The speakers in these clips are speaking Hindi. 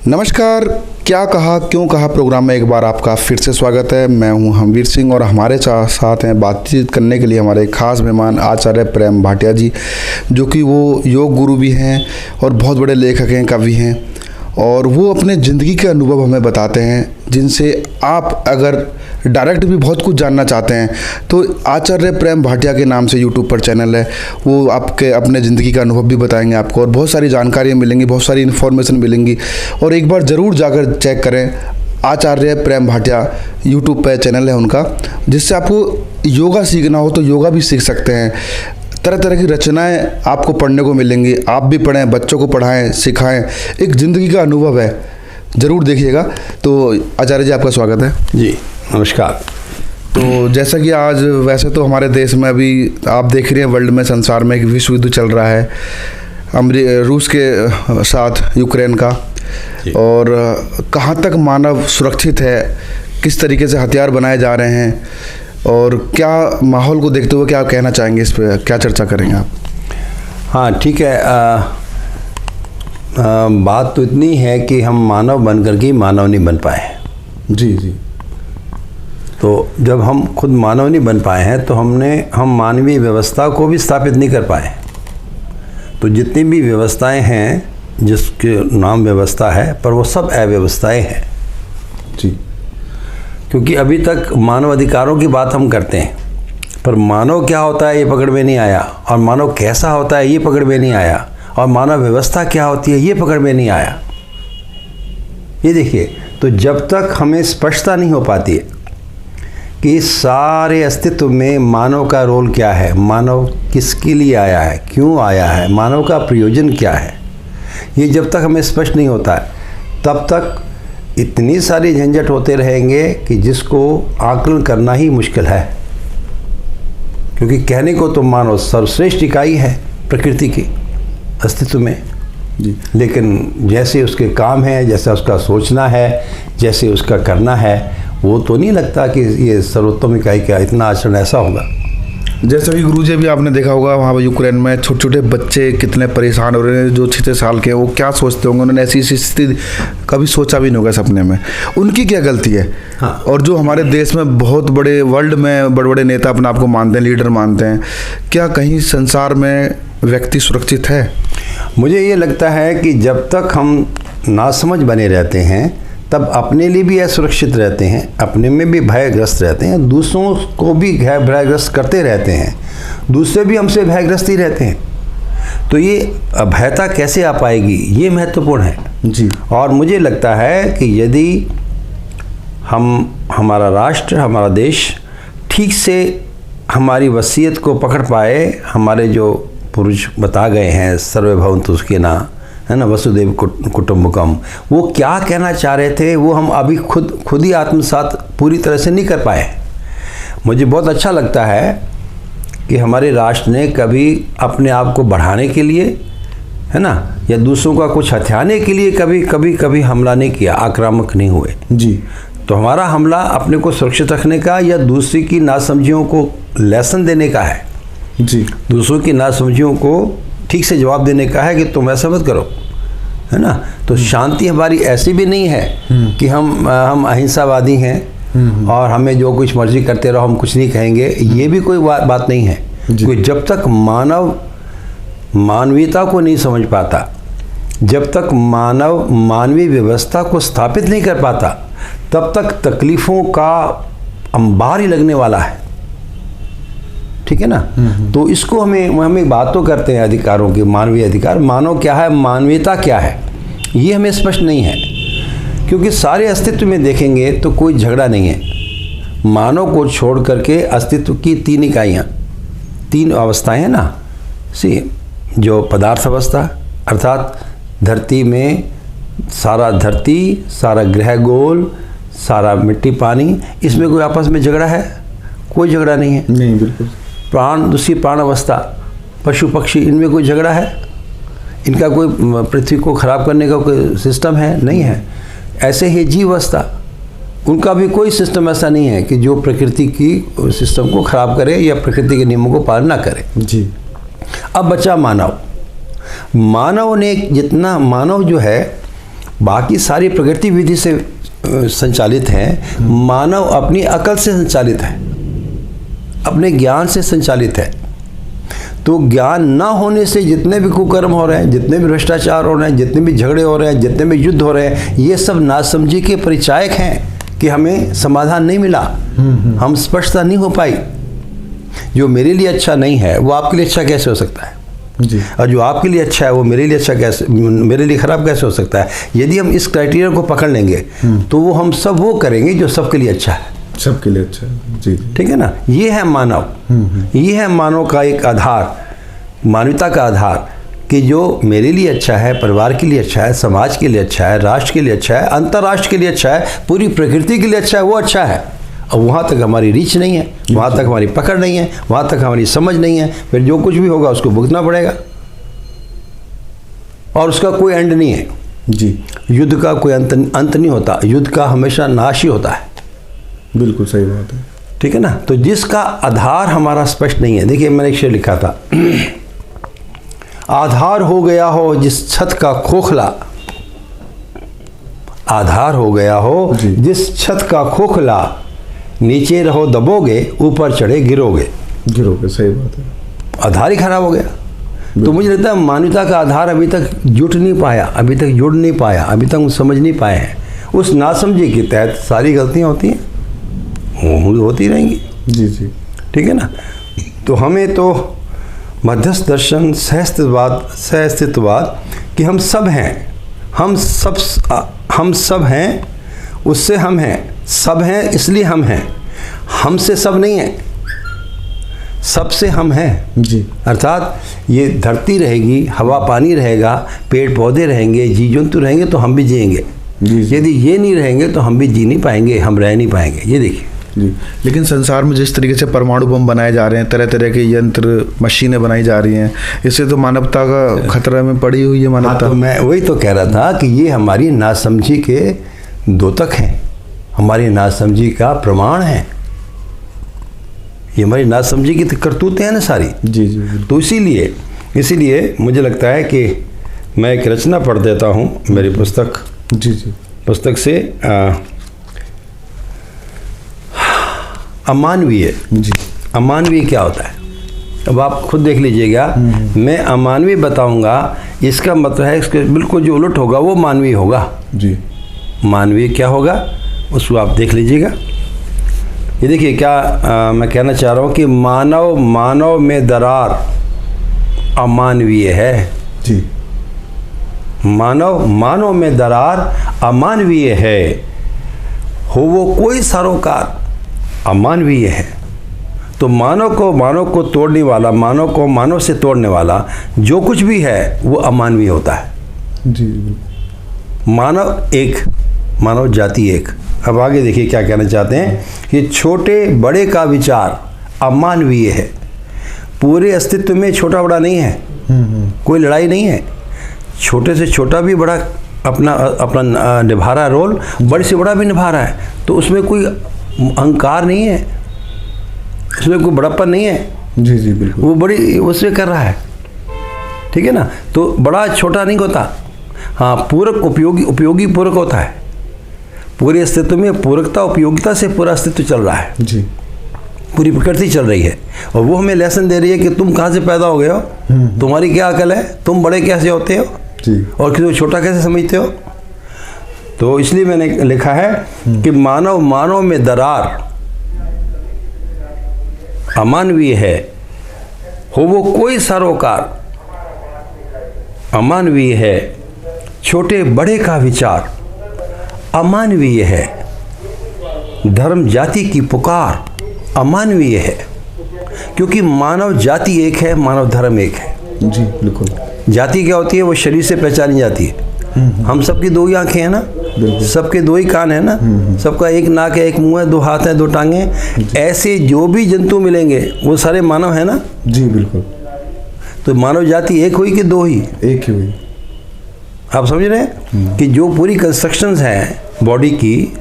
नमस्कार, क्या कहा क्यों कहा प्रोग्राम में एक बार आपका फिर से स्वागत है। मैं हूं हमवीर सिंह और हमारे साथ हैं बातचीत करने के लिए हमारे खास मेहमान आचार्य प्रेम भाटिया जी, जो कि वो योग गुरु भी हैं और बहुत बड़े लेखक हैं, कवि हैं, और वो अपने ज़िंदगी के अनुभव हमें बताते हैं, जिनसे आप अगर डायरेक्ट भी बहुत कुछ जानना चाहते हैं तो आचार्य प्रेम भाटिया के नाम से यूट्यूब पर चैनल है, वो आपके अपने ज़िंदगी का अनुभव भी बताएंगे आपको और बहुत सारी जानकारियाँ मिलेंगी, बहुत सारी इन्फॉर्मेशन मिलेंगी। और एक बार ज़रूर जाकर चेक करें, आचार्य प्रेम भाटिया यूट्यूब पर चैनल है उनका, जिससे आपको योगा सीखना हो तो योगा भी सीख सकते हैं। तरह तरह की रचनाएं आपको पढ़ने को मिलेंगी, आप भी पढ़ें, बच्चों को पढ़ाएं, सिखाएं, एक ज़िंदगी का अनुभव है, ज़रूर देखिएगा। तो आचार्य जी, आपका स्वागत है जी। नमस्कार। तो जैसा कि आज वैसे तो हमारे देश में अभी आप देख रहे हैं, वर्ल्ड में, संसार में एक विश्व युद्ध चल रहा है रूस के साथ यूक्रेन का, और कहाँ तक मानव सुरक्षित है, किस तरीके से हथियार बनाए जा रहे हैं, और क्या माहौल को देखते हुए क्या कहना चाहेंगे, इस पर क्या चर्चा करेंगे आप? हाँ, ठीक है। बात तो इतनी है कि हम मानव बन कर के मानव नहीं बन पाए। जी जी। तो जब हम खुद मानव नहीं बन पाए हैं तो हम मानवीय व्यवस्था को भी स्थापित नहीं कर पाए। तो जितनी भी व्यवस्थाएं हैं, जिसके नाम व्यवस्था है, पर वो सब अव्यवस्थाएं हैं। जी। क्योंकि अभी तक मानव अधिकारों की बात हम करते हैं, पर मानव क्या होता है ये पकड़ में नहीं आया, और मानव कैसा होता है ये पकड़ में नहीं आया, और मानव व्यवस्था क्या होती है ये पकड़ में नहीं आया। ये देखिए, तो जब तक हमें स्पष्टता नहीं हो पाती है कि सारे अस्तित्व में मानव का रोल क्या है, मानव किसके लिए आया है, क्यों आया है, मानव का प्रयोजन क्या है, ये जब तक हमें स्पष्ट नहीं होता है तब तक इतनी सारी झंझट होते रहेंगे कि जिसको आकलन करना ही मुश्किल है। क्योंकि कहने को तो मानव सर्वश्रेष्ठ इकाई है प्रकृति की अस्तित्व में जी, लेकिन जैसे उसके काम है, जैसा उसका सोचना है, जैसे उसका करना है, वो तो नहीं लगता कि ये सर्वोत्तम इकाई का इतना आचरण ऐसा होगा। जैसा कि गुरुजी भी आपने देखा होगा, वहाँ पर यूक्रेन में छोटे छोटे बच्चे कितने परेशान हो रहे हैं, जो 6 साल के हैं, वो क्या सोचते होंगे, उन्होंने ऐसी स्थिति कभी सोचा भी नहीं होगा सपने में। उनकी क्या गलती है? हाँ। और जो हमारे देश में बहुत बड़े, वर्ल्ड में बड़े बड़े नेता अपने आप को मानते हैं, लीडर मानते हैं, क्या कहीं संसार में व्यक्ति सुरक्षित है? मुझे ये लगता है कि जब तक हम नासमझ बने रहते हैं तब अपने लिए भी असुरक्षित रहते हैं, अपने में भी भयग्रस्त रहते हैं, दूसरों को भी भयग्रस्त करते रहते हैं, दूसरे भी हमसे भयग्रस्त ही रहते हैं। तो ये अभयता कैसे आ पाएगी, ये महत्वपूर्ण है जी। और मुझे लगता है कि यदि हमारा राष्ट्र, हमारा देश ठीक से हमारी वसीयत को पकड़ पाए, हमारे जो पुरुष बता गए हैं, सर्वभवन्तु सुखिनः, है ना, वसुदेव कुटुम्बकम, वो क्या कहना चाह रहे थे वो हम अभी खुद ही आत्मसात पूरी तरह से नहीं कर पाए। मुझे बहुत अच्छा लगता है कि हमारे राष्ट्र ने कभी अपने आप को बढ़ाने के लिए, है ना, या दूसरों का कुछ हथियाने के लिए कभी हमला नहीं किया, आक्रामक नहीं हुए। जी। तो हमारा हमला अपने को सुरक्षित रखने का या दूसरी की नासमझियों को लेसन देने का है। जी। दूसरों की नासमझियों को ठीक से जवाब देने का है कि तुम ऐसा मत करो, है ना। तो शांति हमारी ऐसी भी नहीं है कि हम अहिंसावादी हैं और हमें जो कुछ मर्जी करते रहो, हम कुछ नहीं कहेंगे, ये भी कोई बात नहीं है। क्योंकि जब तक मानव मानवीयता को नहीं समझ पाता, जब तक मानव मानवीय व्यवस्था को स्थापित नहीं कर पाता, तब तक तकलीफ़ों का अंबार ही लगने वाला है। ठीक है ना। तो इसको हम एक बात तो करते हैं अधिकारों की, मानवीय अधिकार, मानव क्या है, मानवीयता क्या है, ये हमें स्पष्ट नहीं है। क्योंकि सारे अस्तित्व में देखेंगे तो कोई झगड़ा नहीं है। मानव को छोड़ करके अस्तित्व की 3 इकाइयाँ, 3 अवस्थाएं हैं ना। जो पदार्थ अवस्था, अर्थात धरती में सारा ग्रह गोल, सारा मिट्टी पानी, इसमें कोई आपस में झगड़ा है? कोई झगड़ा नहीं है। नहीं, बिल्कुल। दूसरी प्राण अवस्था, पशु पक्षी, इनमें कोई झगड़ा है? इनका कोई पृथ्वी को खराब करने का कोई सिस्टम है? नहीं है। ऐसे ही जीव अवस्था, उनका भी कोई सिस्टम ऐसा नहीं है कि जो प्रकृति की सिस्टम को खराब करे या प्रकृति के नियमों को पालन ना करे। जी। अब बचा मानव। मानव ने जितना, मानव जो है बाकी सारी प्रकृति विधि से संचालित है, मानव अपनी अकल से संचालित है, अपने ज्ञान से संचालित है। तो ज्ञान ना होने से जितने भी कुकर्म हो रहे हैं, जितने भी भ्रष्टाचार हो रहे हैं, जितने भी झगड़े हो रहे हैं, जितने भी युद्ध हो रहे हैं, ये सब नासमझी के परिचायक हैं कि हमें समाधान नहीं मिला, हम स्पष्टता नहीं हो पाई। जो मेरे लिए अच्छा नहीं है वो आपके लिए अच्छा कैसे हो सकता है जी। और जो आपके लिए अच्छा है वो मेरे लिए अच्छा कैसे, मेरे लिए खराब कैसे हो सकता है। यदि हम इस क्राइटेरिया को पकड़ लेंगे तो वो हम सब वो करेंगे जो सबके लिए अच्छा है, सबके लिए अच्छा है जी। ठीक है ना। ये है मानव, ये है मानव का एक आधार, मानवता का आधार, कि जो मेरे लिए अच्छा है, परिवार के लिए अच्छा है, समाज के लिए अच्छा है, राष्ट्र के लिए अच्छा है, अंतर्राष्ट्र के लिए अच्छा है, पूरी प्रकृति के लिए अच्छा है, वो अच्छा है। और वहाँ तक हमारी रीच नहीं है, वहाँ तक हमारी पकड़ नहीं है, वहाँ तक हमारी समझ नहीं है, फिर जो कुछ भी होगा उसको भुगतना पड़ेगा और उसका कोई एंड नहीं है जी। युद्ध का कोई अंत नहीं होता, युद्ध का हमेशा नाश ही होता है। बिल्कुल सही बात है, ठीक है ना। तो जिसका आधार हमारा स्पष्ट नहीं है, देखिए मैंने एक शेर लिखा था, आधार हो गया हो जिस छत का खोखला, आधार हो गया हो जिस छत का खोखला, नीचे रहो दबोगे, ऊपर चढ़े गिरोगे। सही बात है, आधार ही खराब हो गया। तो मुझे लगता है मानवता का आधार अभी तक जुट नहीं पाया, अभी तक जुड़ नहीं पाया, अभी तक हम समझ नहीं पाए हैं। उस नासमझी के तहत सारी गलतियां होती हैं, होती रहेंगी जी। ठीक है ना। तो हमें तो मध्यस्थ दर्शन, सहअस्तित्ववाद कि हम सब हैं, हम सब हैं, उससे हम हैं, सब हैं इसलिए हम हैं, हमसे सब नहीं है, सबसे हम हैं जी। अर्थात ये धरती रहेगी, हवा पानी रहेगा, पेड़ पौधे रहेंगे, जीव जंतु रहेंगे तो हम भी जिएंगे। यदि ये नहीं रहेंगे तो हम भी जी नहीं पाएंगे, हम रह नहीं पाएंगे। ये देखिए जी। लेकिन संसार में जिस तरीके से परमाणु बम बनाए जा रहे हैं, तरह तरह के यंत्र मशीनें बनाई जा रही हैं, इससे तो मानवता का खतरा में पड़ी हुई है मानवता। तो मैं वही तो कह रहा था कि ये हमारी नासमझी के द्योतक हैं, हमारी नासमझी का प्रमाण है, ये हमारी नासमझी की करतूतें हैं ना सारी। जी। तो इसीलिए मुझे लगता है कि मैं एक रचना पढ़ देता हूँ मेरी पुस्तक पुस्तक से, अमानवीय जी। अमानवीय क्या होता है, अब आप खुद देख लीजिएगा। मैं अमानवीय बताऊंगा, इसका मतलब है इसके बिल्कुल जो उलट होगा वो मानवीय होगा जी। मानवीय क्या होगा उसको आप देख लीजिएगा। ये देखिए क्या मैं कहना चाह रहा हूँ कि मानव में दरार अमानवीय है जी। मानव में दरार अमानवीय है, हो वो कोई सरोकार अमानवीय है। तो मानव को तोड़ने वाला, मानव को मानव से तोड़ने वाला जो कुछ भी है वो अमानवीय होता है जी। मानव एक, मानव जाति एक। अब आगे देखिए क्या कहना चाहते हैं कि छोटे बड़े का विचार अमानवीय है, पूरे अस्तित्व में छोटा बड़ा नहीं है, कोई लड़ाई नहीं है, छोटे से छोटा भी बड़ा अपना निभा रहा है रोल, बड़े से बड़ा भी निभा रहा है, तो उसमें कोई अहंकार नहीं है, उसमें कोई बड़प्पन नहीं है। जी बिल्कुल, वो बड़ी उससे कर रहा है, ठीक है ना। तो बड़ा छोटा नहीं होता, हाँ पूरक उपयोगी पूरक होता है। पूरे अस्तित्व में पूरकता उपयोगिता से पूरा अस्तित्व चल रहा है जी, पूरी प्रकृति चल रही है, और वो हमें लेसन दे रही है कि तुम कहाँ से पैदा हो गए हो, तुम्हारी क्या अकल है, तुम बड़े कैसे होते हो जी, और किसी को छोटा कैसे समझते हो। तो इसलिए मैंने लिखा है कि मानव में दरार अमानवीय है, हो वो कोई सरोकार अमानवीय है, छोटे बड़े का विचार अमानवीय है, धर्म जाति की पुकार अमानवीय है, क्योंकि मानव जाति एक है, मानव धर्म एक है। जी बिल्कुल। जाति क्या होती है, वो शरीर से पहचानी जाती है। हम सबकी दो ही आंखें हैं ना, सबके दो ही कान है ना, सबका एक नाक है, एक मुंह है, दो हाथ है, दो टांगे। ऐसे जो भी जंतु मिलेंगे वो सारे मानव है ना। जी बिल्कुल। तो मानव जाति एक हुई कि दो ही? एक ही हुई। आप समझ रहे हैं कि जो पूरी कंस्ट्रक्शंस हैं बॉडी की,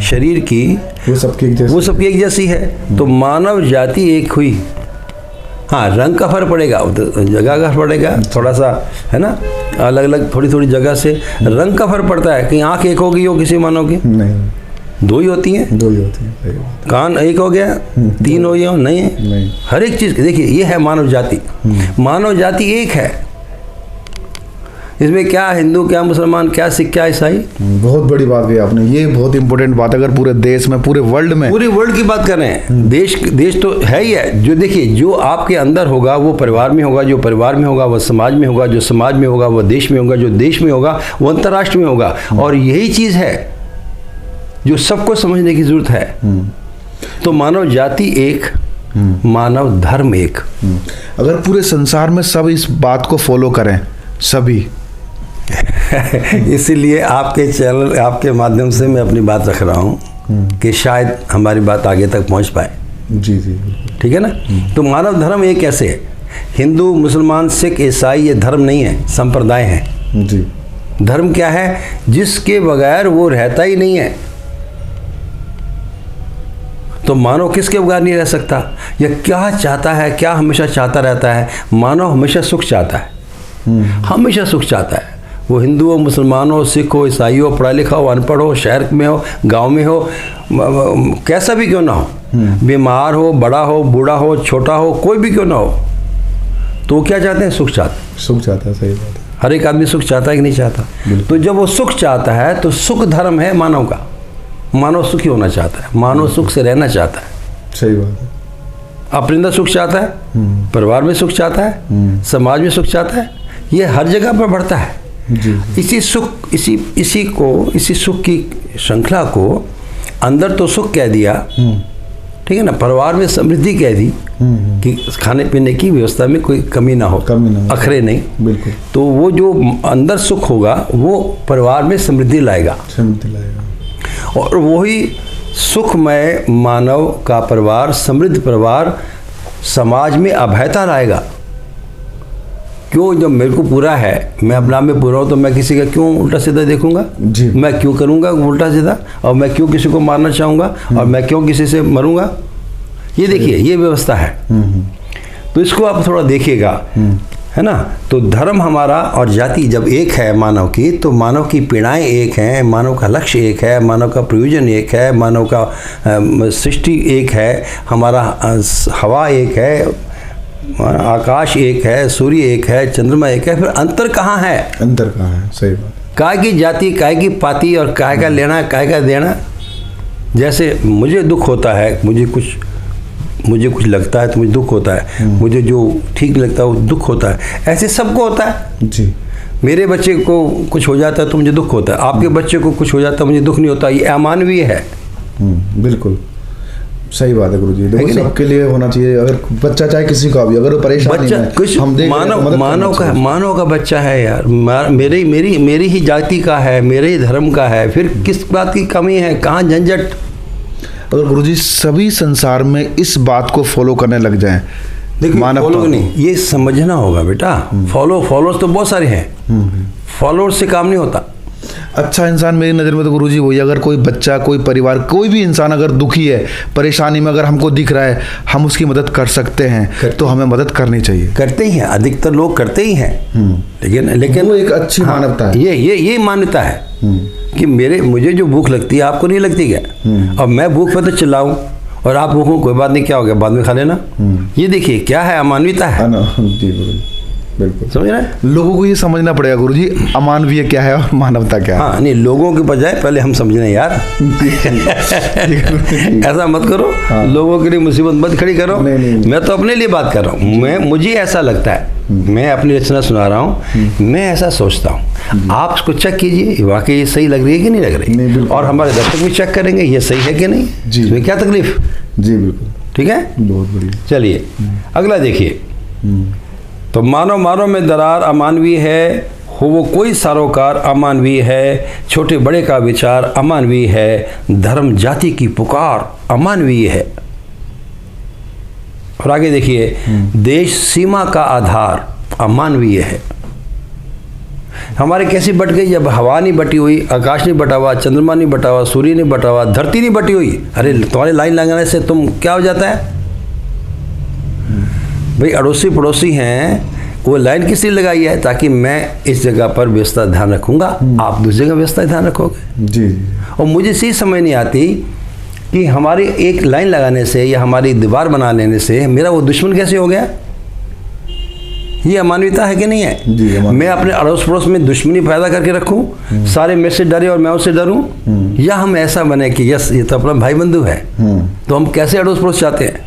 शरीर की, वो सबकी एक जैसी है। तो मानव जाति एक हुई, हाँ, रंग का फर्क पड़ेगा, जगह का पड़ेगा थोड़ा सा, है ना, अलग अलग थोड़ी थोड़ी जगह से रंग का फर्क पड़ता है। कि आँख एक होगी हो किसी मानव की? नहीं, दो ही होती हैं। दो ही होती हैं। कान एक हो गया, तीन हो गया? नहीं है। नहीं। हर एक चीज़ देखिए, ये है मानव जाति। मानव जाति एक है। इसमें क्या हिंदू, क्या मुसलमान, क्या सिख, क्या ईसाई। बहुत बड़ी बात कही आपने, ये बहुत इंपॉर्टेंट बात है। अगर पूरे देश में, पूरे वर्ल्ड में, पूरे वर्ल्ड की बात कर रहे हैं, देश तो है ही है। जो देखिए, जो आपके अंदर होगा वो परिवार में होगा, जो परिवार में होगा वो समाज में होगा, जो समाज में होगा वो देश में होगा, जो देश में होगा वो अंतर्राष्ट्र में होगा। और यही चीज़ है जो सबको समझने की जरूरत है। तो मानव जाति एक, मानव धर्म एक। अगर पूरे संसार में सब इस बात को फॉलो करें, सभी इसीलिए आपके चैनल, आपके माध्यम से मैं अपनी बात रख रहा हूँ कि शायद हमारी बात आगे तक पहुँच पाए। जी जी, ठीक है ना। तो मानव धर्म एक कैसे है? हिंदू, मुसलमान, सिख, ईसाई ये धर्म नहीं है, संप्रदाय है। जी। धर्म क्या है? जिसके बगैर वो रहता ही नहीं है। तो मानव किसके बगैर नहीं रह सकता? या क्या चाहता है, क्या हमेशा चाहता रहता है? मानव हमेशा सुख चाहता है, हमेशा सुख चाहता है। वो हिंदू हो, मुसलमान हो, सिख हो, ईसाई हो, पढ़ा लिखा हो, अनपढ़ हो, शहर में हो, गांव में हो, कैसा भी क्यों ना हो, बीमार हो, बड़ा हो, बूढ़ा हो, छोटा हो, कोई भी क्यों ना हो, तो वो क्या चाहते हैं? सुख चाहते हैं। सुख चाहता है, सही बात है। हर एक आदमी सुख चाहता है कि नहीं चाहता? तो जब वो सुख चाहता है तो सुख धर्म है मानव का। मानव सुखी होना चाहता है, मानव सुख से रहना चाहता है। सही बात है। अपने अंदर सुख चाहता है, परिवार में सुख चाहता है, समाज में सुख चाहता है, ये हर जगह पर बढ़ता है। जी। इसी सुख, इसी सुख की श्रृंखला को अंदर तो सुख कह दिया, ठीक है ना, परिवार में समृद्धि कह दी कि खाने पीने की व्यवस्था में कोई कमी ना हो, अखरे नहीं। बिल्कुल। तो वो जो अंदर सुख होगा वो परिवार में समृद्धि लाएगा, और वही सुखमय मानव का परिवार, समृद्ध परिवार समाज में अभयता लाएगा। क्यों? जब मेरे को पूरा है, मैं अपने आप में पूरा हूँ, तो मैं किसी का क्यों उल्टा सीधा देखूंगा? जी। मैं क्यों करूंगा उल्टा सीधा? और मैं क्यों किसी को मारना चाहूँगा? और मैं क्यों किसी से मरूंगा? ये देखिए, ये व्यवस्था है। तो इसको आप थोड़ा देखिएगा, है ना। तो धर्म हमारा और जाति जब एक है मानव की, तो मानव की पीड़ाएं एक हैं, मानव का लक्ष्य एक है, मानव का प्रयोजन एक है, मानव का सृष्टि एक है, हमारा हवा एक है, आकाश एक है, सूर्य एक है, चंद्रमा एक है। फिर अंतर कहाँ है? अंतर कहाँ है? सही बात। काय की जाति, काय की पाती, और काय का लेना, काय का देना। जैसे मुझे दुख होता है, मुझे कुछ लगता है तो मुझे दुख होता है, मुझे जो ठीक लगता है वो दुख होता है, ऐसे सबको होता है। जी। मेरे बच्चे को कुछ हो जाता है तो मुझे दुख होता है, आपके बच्चे को कुछ हो जाता है मुझे दुख नहीं होता। ये अमानवीय है। बिल्कुल सही बात है गुरुजी। देखो, सबके लिए होना चाहिए। अगर बच्चा चाहे किसी का भी, अगर वो परेशान बच्चा कुछ मानव का बच्चा है यार, मेरी ही जाति का है, मेरे ही धर्म का है, फिर किस बात की कमी है? कहाँ झंझट? अगर गुरुजी सभी संसार में इस बात को फॉलो करने लग जाएं, देखिए, फॉलो नहीं, ये समझना होगा बेटा। फॉलोअर्स तो बहुत सारे हैं, फॉलोअर्स से काम नहीं होता। अच्छा इंसान मेरी नज़र में तो गुरुजी वही, अगर कोई बच्चा, कोई परिवार, कोई भी इंसान अगर दुखी है, परेशानी में, अगर हमको दिख रहा है हम उसकी मदद कर सकते हैं, तो हमें मदद करनी चाहिए। करते ही हैं, अधिकतर लोग करते ही हैं। लेकिन वो एक अच्छी मानवता है। ये मान्यता है कि मुझे जो भूख लगती है आपको नहीं लगती क्या? और मैं भूख पर तो चिल्लाऊं और आप भूखों, कोई बात नहीं, क्या हो गया, बाद में खा लेना। ये देखिए क्या है, अमानवीयता है। जी बिल्कुल, समझ रहे हैं। लोगों को ये समझना पड़ेगा गुरुजी, अमानवीय क्या है और मानवता क्या है। हाँ, नहीं, लोगों के बजाय पहले हम समझने यार। ऐसा मत करो। हाँ। लोगों के लिए मुसीबत मत खड़ी करो। नहीं। मैं तो अपने लिए बात कर रहा हूँ। मुझे ऐसा लगता है, मैं अपनी रचना सुना रहा हूँ, मैं ऐसा सोचता हूँ। आप उसको चेक कीजिए, वाकई ये सही लग रही है कि नहीं लग रही, और हमारे दर्शक भी चेक करेंगे ये सही है कि नहीं। जी, इसमें क्या तकलीफ? जी बिल्कुल, ठीक है, बहुत बढ़िया। चलिए अगला देखिए। तो मानव में दरार अमानवीय है, हो वो कोई सारोकार अमानवीय है, छोटे बड़े का विचार अमानवीय है, धर्म जाति की पुकार अमानवीय है। और आगे देखिए, देश सीमा का आधार अमानवीय है। हमारे कैसी बट गई? जब हवा नहीं बटी हुई, आकाश नहीं बटा हुआ, चंद्रमा नहीं बटा हुआ, सूर्य नहीं बटा हुआ, धरती नहीं बटी हुई। अरे तुम्हारी लाइन लगाने से तुम क्या हो जाता है? भाई अड़ोसी पड़ोसी हैं, वो लाइन किस लिए लगाई है? ताकि मैं इस जगह पर व्यवस्था ध्यान रखूंगा, आप दूसरी जगह व्यवस्था ध्यान रखोगे। जी जी। और मुझे इसी समझ नहीं आती कि हमारी एक लाइन लगाने से या हमारी दीवार बना लेने से मेरा वो दुश्मन कैसे हो गया? ये अमानवीयता है कि नहीं है? जी, मैं अपने अड़ोस पड़ोस में दुश्मनी पैदा करके रखूं, सारे मेरे से डरे और मैं उससे डरूं, या हम ऐसा बने कि यस ये तो अपना भाई बंधु है, तो हम कैसे अड़ोस पड़ोस चाहते हैं?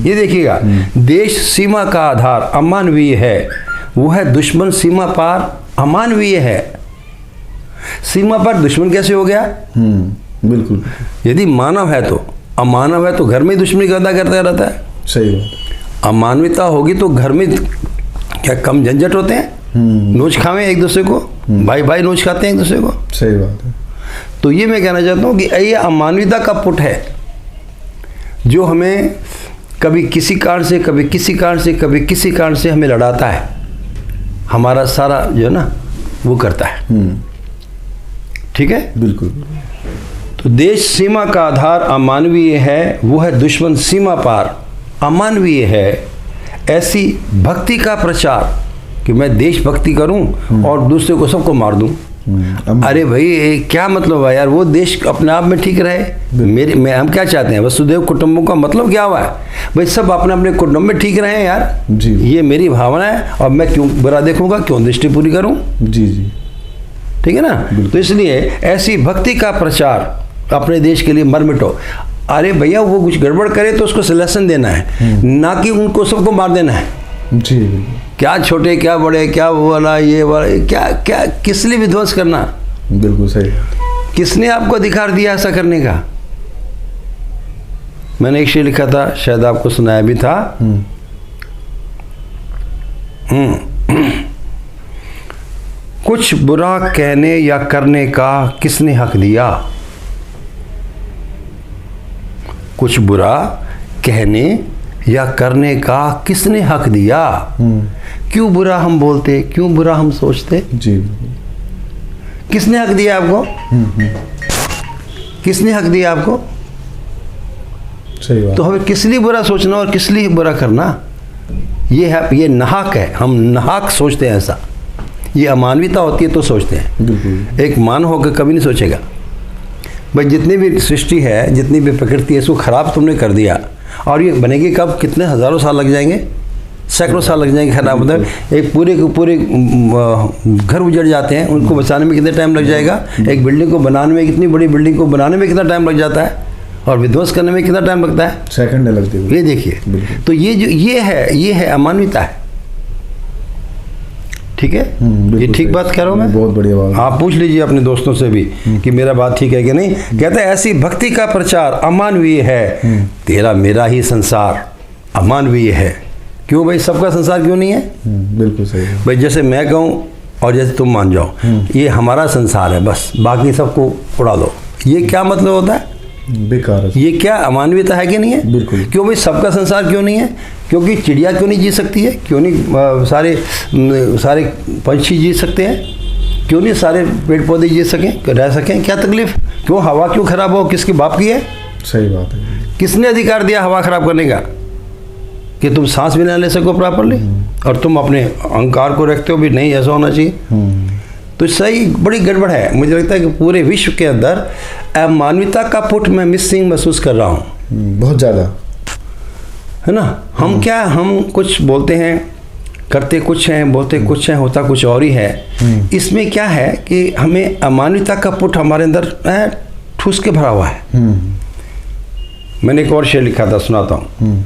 ये देखिएगा, देश सीमा का आधार अमानवीय है, वो है दुश्मन सीमा पार अमानवीय है। सीमा पर दुश्मन कैसे हो गया? बिल्कुल। यदि मानव है तो अमानव है तो घर में ही दुश्मनी पैदा करता रहता है। सही बात। अमानवीयता होगी तो घर में क्या कम झंझट होते हैं? नोच खावे एक दूसरे को, भाई भाई नोच खाते हैं एक दूसरे को। सही बात है। तो ये मैं कहना चाहता हूँ कि ये अमानवीयता का पुट है जो हमें कभी किसी कारण से, कभी किसी कारण से, कभी किसी कारण से हमें लड़ाता है, हमारा सारा जो है ना वो करता है। ठीक है, बिल्कुल। तो देश सीमा का आधार अमानवीय है, वो है दुश्मन सीमा पार अमानवीय है। ऐसी भक्ति का प्रचार कि मैं देशभक्ति करूं और दूसरे को सबको मार दूं। अरे भाई क्या मतलब है यार? वो देश अपने आप में ठीक रहे। हम क्या चाहते हैं? वसुदेव कुटुंबों का मतलब क्या हुआ है? भाई सब अपने अपने कुटुंब में ठीक रहे यार जी। ये मेरी भावना है और मैं क्यों बुरा देखूंगा, क्यों दृष्टि पूरी करूं? जी जी। ठीक है ना? तो इसलिए ऐसी भक्ति का प्रचार अपने देश के लिए मर मिटो। अरे भैया वो कुछ गड़बड़ करे तो उसको सलेक्शन देना है, ना कि उनको सबको मार देना है। जी। क्या छोटे क्या बड़े, क्या वो वाला ये वाला, क्या क्या किस लिए विध्वंस करना? बिल्कुल सही। किसने आपको अधिकार दिया ऐसा करने का? मैंने एक शेर लिखा था, शायद आपको सुनाया भी था। कुछ बुरा कहने या करने का किसने हक दिया? कुछ बुरा कहने या करने का किसने हक दिया? क्यों बुरा हम बोलते, क्यों बुरा हम सोचते? जी। किसने हक दिया आपको? किसने हक दिया आपको? सही बात। तो हमें किस लिए बुरा सोचना और किस लिए बुरा करना? ये है, ये नाहक है। हम नाहक सोचते हैं ऐसा। ये अमानवीयता होती है तो सोचते हैं। बिल्कुल। एक मान होकर कभी नहीं सोचेगा। भाई जितनी भी सृष्टि है, जितनी भी प्रकृति है, इसको खराब तुमने कर दिया और ये बनेगी कब? कितने हजारों साल लग जाएंगे, सैकड़ों साल लग जाएंगे खराब। मतलब एक पूरे के पूरे घर उजड़ जाते हैं, उनको बचाने में कितने टाइम लग जाएगा? एक बिल्डिंग को बनाने में, कितनी बड़ी बिल्डिंग को बनाने में कितना टाइम लग जाता है और विध्वंस करने में कितना टाइम लगता है? सेकंड लगते हैं। ये देखिए, तो ये है अमानवीयता है। ठीक है, ये ठीक बात कह रहा हूँ मैं? बहुत बढ़िया बात। आप पूछ लीजिए अपने दोस्तों से भी कि मेरा बात ठीक है कि नहीं। कहते हैं ऐसी भक्ति का प्रचार अमानवीय है, तेरा मेरा ही संसार अमानवीय है। क्यों भाई? सबका संसार क्यों नहीं है? बिल्कुल सही है। भाई जैसे मैं कहूँ और जैसे तुम मान जाओ, ये हमारा संसार है, बस बाकी सबको उड़ा दो, ये क्या मतलब होता है? बेकार है। ये क्या अमानवीयता है कि नहीं है? बिल्कुल। क्यों भाई? सबका संसार क्यों नहीं है? क्योंकि चिड़िया क्यों नहीं जी सकती है? क्यों नहीं सारे पंछी जी सकते हैं? क्यों नहीं सारे पेड़ पौधे जी सकें, रह सकें? क्या तकलीफ? क्यों हवा क्यों खराब हो? किसकी बाप की है? सही बात है। किसने अधिकार दिया हवा खराब करने का? कि तुम सांस भी ना ले सको प्रॉपरली और तुम अपने अहंकार को रखते हो भी नहीं ऐसा होना चाहिए। तो सही बड़ी गड़बड़ है। मुझे लगता है कि पूरे विश्व के अंदर अमानवीयता का पुट मैं मिसिंग महसूस कर रहा हूँ, बहुत ज़्यादा, है ना? हम क्या, हम कुछ बोलते हैं, करते कुछ हैं, बोलते कुछ हैं, होता कुछ और ही है। इसमें क्या है कि हमें अमानवीयता का पुट हमारे अंदर ठूस के भरा हुआ है। मैंने एक और शेर लिखा था, सुनाता हूँ।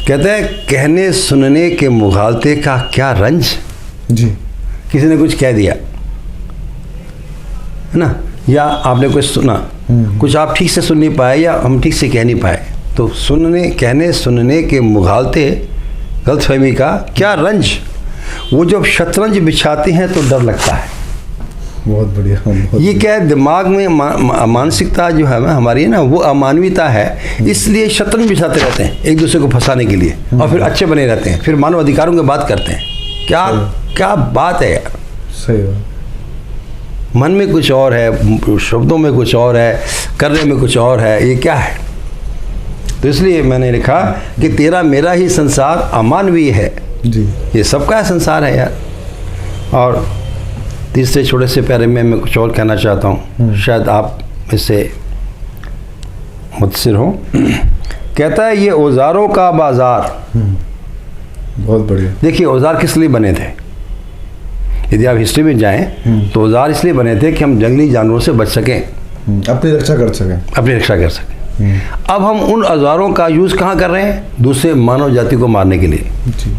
कहते हैं कहने सुनने के मुगालते का क्या रंज। जी। किसी ने कुछ कह दिया, है ना, या आपने कुछ सुना, कुछ आप ठीक से सुन नहीं पाए या हम ठीक से कह नहीं पाए, तो कहने सुनने के मुगालते गलतफहमी का क्या रंज। वो जब शतरंज बिछाते हैं तो डर लगता है। बहुत बढ़िया। ये क्या है? दिमाग में मानसिकता जो है हमारी ना, वो अमानवीयता है। इसलिए शतरंज बिछाते रहते हैं एक दूसरे को फंसाने के लिए और फिर अच्छे बने रहते हैं, फिर मानव अधिकारों की बात करते हैं। क्या क्या बात है यार। सही बात। मन में कुछ और है, शब्दों में कुछ और है, करने में कुछ और है। ये क्या है? तो इसलिए मैंने लिखा कि तेरा मेरा ही संसार अमानवीय है। जी। ये सबका संसार है यार। और तीसरे छोटे से प्यारे में मैं कुछ और कहना चाहता हूँ, शायद आप इससे मुतसिर हो। कहता है ये औजारों का बाजार। बहुत बढ़िया। देखिए औजार किस लिए बने थे? यदि आप हिस्ट्री में जाएं तो औजार इसलिए बने थे कि हम जंगली जानवरों से बच सकें, अपनी रक्षा कर सकें, अपनी रक्षा कर सकें। अब हम उन औजारों का यूज़ कहाँ कर रहे हैं? दूसरे मानव जाति को मारने के लिए। जी।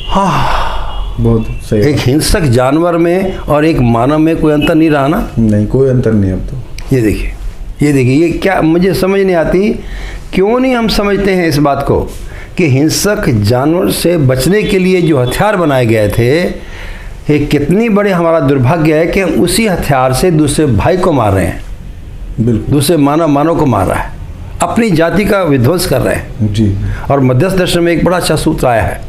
हाँ, बहुत सही। एक हिंसक जानवर में और एक मानव में कोई अंतर नहीं रहा ना? नहीं, कोई अंतर नहीं अब तो। ये देखिए, ये देखिए, ये क्या मुझे समझ नहीं आती, क्यों नहीं हम समझते हैं इस बात को कि हिंसक जानवर से बचने के लिए जो हथियार बनाए गए थे, ये कितनी बड़े हमारा दुर्भाग्य है कि हम उसी हथियार से दूसरे भाई को मार रहे हैं। बिल्कुल। दूसरे मानव को मार रहा है, अपनी जाति का विध्वंस कर रहे हैं। जी। और मध्यस्थ दर्शन में एक बड़ा अच्छा सूत्र आया है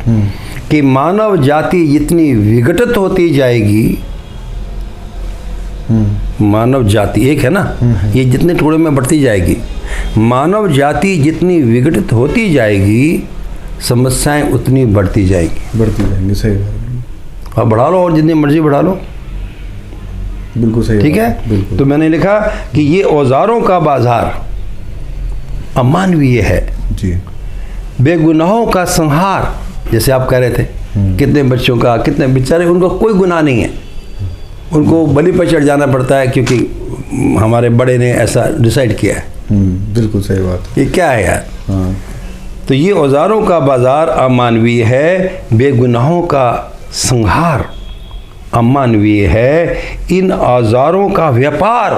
कि मानव जाति जितनी विघटित होती जाएगी, मानव जाति एक है ना, ये जितने टुकड़े में बढ़ती जाएगी, मानव जाति जितनी विघटित होती जाएगी, समस्याएं उतनी बढ़ती जाएंगी। सही बात। और बढ़ा लो, और जितनी मर्जी बढ़ा लो। बिल्कुल सही। ठीक है। बिल्कुल। तो मैंने लिखा कि ये औजारों का बाजार अमानवीय है। जी। बेगुनाहों का संहार, जैसे आप कह रहे थे, कितने बच्चों का, कितने बेचारे, उनको कोई गुनाह नहीं है, उनको बलि पर चढ़ जाना पड़ता है क्योंकि हमारे बड़े ने ऐसा डिसाइड किया है। बिल्कुल सही बात। ये क्या है यार? हाँ। तो ये औजारों का बाजार अमानवीय है, बेगुनाहों का संहार अमानवीय है, इन औजारों का व्यापार।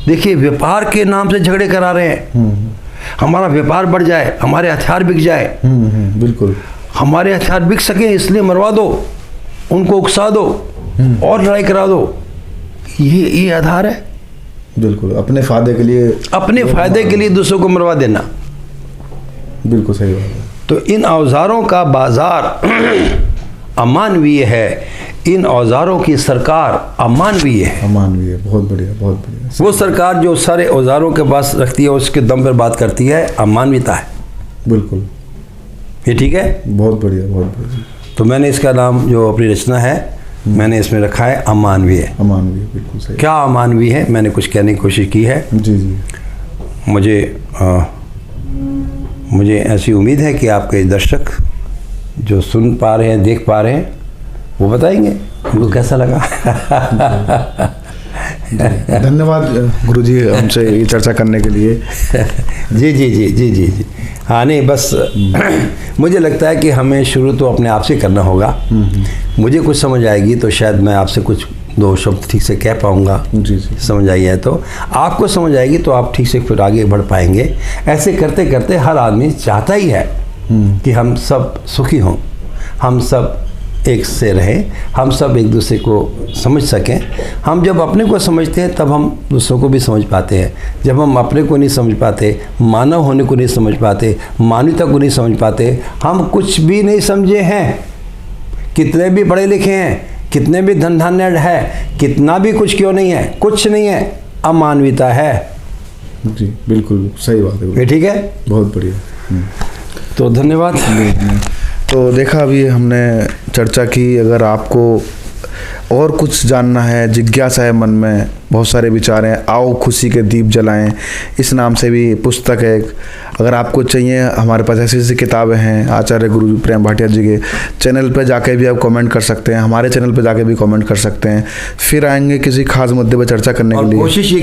देखिए, व्यापार के नाम से झगड़े करा रहे हैं। हमारा व्यापार बढ़ जाए, हमारे हथियार बिक जाए। बिल्कुल। हमारे हथियार बिक सके इसलिए मरवा दो, उनको उकसा दो और लड़ाई करा दो। ये आधार है। बिल्कुल, अपने फायदे के लिए, अपने फायदे के लिए दूसरों को मरवा देना। बिल्कुल सही बात है। तो इन औजारों का बाजार अमानवीय है, इन औजारों की सरकार अमानवीय है। अमानवीय, बहुत बढ़िया, बहुत बढ़िया। वो सरकार जो सारे औजारों के पास रखती है, उसके दम पर बात करती है, अमानवीयता है। बिल्कुल। ये ठीक है। बहुत बढ़िया, बहुत बढ़िया। तो मैंने इसका नाम, जो अपनी रचना है, मैंने इसमें रखा है अमानवीय। अमानवीय, बिल्कुल सही। क्या अमानवीय है, मैंने कुछ कहने की कोशिश की है। जी जी। मुझे ऐसी उम्मीद है कि आपके दर्शक जो सुन पा रहे हैं, देख पा रहे हैं, वो बताएंगे उनको कैसा लगा। धन्यवाद गुरुजी हमसे ये चर्चा करने के लिए। जी जी जी जी जी जी। हाँ, नहीं बस मुझे लगता है कि हमें शुरू तो अपने आप से करना होगा। मुझे कुछ समझ आएगी तो शायद मैं आपसे कुछ दो शब्द ठीक से कह पाऊँगा। जी जी। समझ आई है तो आपको समझ आएगी तो आप ठीक से फिर आगे बढ़ पाएंगे। ऐसे करते करते हर आदमी चाहता ही है कि हम सब सुखी हों, हम सब एक से रहें, हम सब एक दूसरे को समझ सकें। हम जब अपने को समझते हैं तब हम दूसरों को भी समझ पाते हैं। जब हम अपने को नहीं समझ पाते, मानव होने को नहीं समझ पाते, मानवता को नहीं समझ पाते, हम कुछ भी नहीं समझे हैं। कितने भी पढ़े लिखे हैं, कितने भी धन धान्य है, कितना भी कुछ क्यों नहीं है, कुछ नहीं है, अमानवीयता है। जी बिल्कुल सही बात है। ये ठीक है, बहुत बढ़िया। तो धन्यवाद। तो देखा, अभी हमने चर्चा की। अगर आपको और कुछ जानना है, जिज्ञासा है मन में, बहुत सारे विचार हैं, आओ खुशी के दीप जलाएं, इस नाम से भी पुस्तक है। अगर आपको चाहिए, हमारे पास ऐसी ऐसी किताबें हैं। आचार्य गुरु प्रेम भाटिया जी के चैनल पे जाके भी आप कमेंट कर सकते हैं, हमारे चैनल पे जाके भी कमेंट कर सकते हैं। फिर आएंगे किसी खास मुद्दे पर चर्चा करने के लिए। कोशिश ये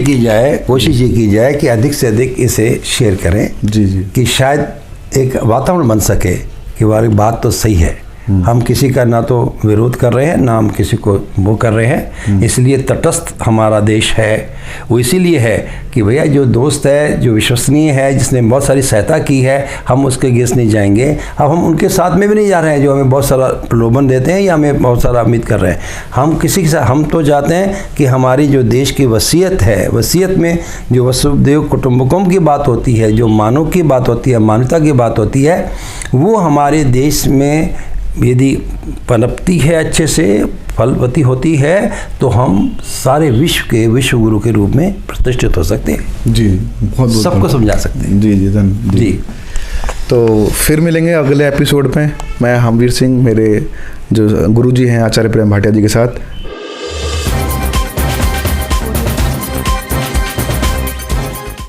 की जाए कि अधिक से अधिक इसे शेयर करें। जी जी। कि शायद एक वातावरण बन सके कि वाली बात तो सही है। हम किसी का ना तो विरोध कर रहे हैं, ना हम किसी को वो कर रहे हैं। इसलिए तटस्थ हमारा देश है। वो इसीलिए है कि भैया जो दोस्त है, जो विश्वसनीय है, जिसने बहुत सारी सहायता की है, हम उसके गेस नहीं जाएंगे। अब हम उनके साथ में भी नहीं जा रहे हैं जो हमें बहुत सारा प्रलोभन देते हैं या हमें बहुत सारा उम्मीद कर रहे हैं। हम किसी के साथ, हम तो चाहते हैं कि हमारी जो देश की वसीयत है, वसीयत में जो वसुधैव कुटुंबकम की बात होती है, जो मानव की बात होती है, मानवता की बात होती है, वो हमारे देश में यदि पनपती है, अच्छे से फलवती होती है, तो हम सारे विश्व के विश्व गुरु के रूप में प्रतिष्ठित हो सकते हैं। जी, बहुत सबको समझा सकते हैं। जी जी जी। तो फिर मिलेंगे अगले एपिसोड में, मैं हमवीर सिंह, मेरे जो गुरुजी हैं आचार्य प्रेम भाटिया जी के साथ।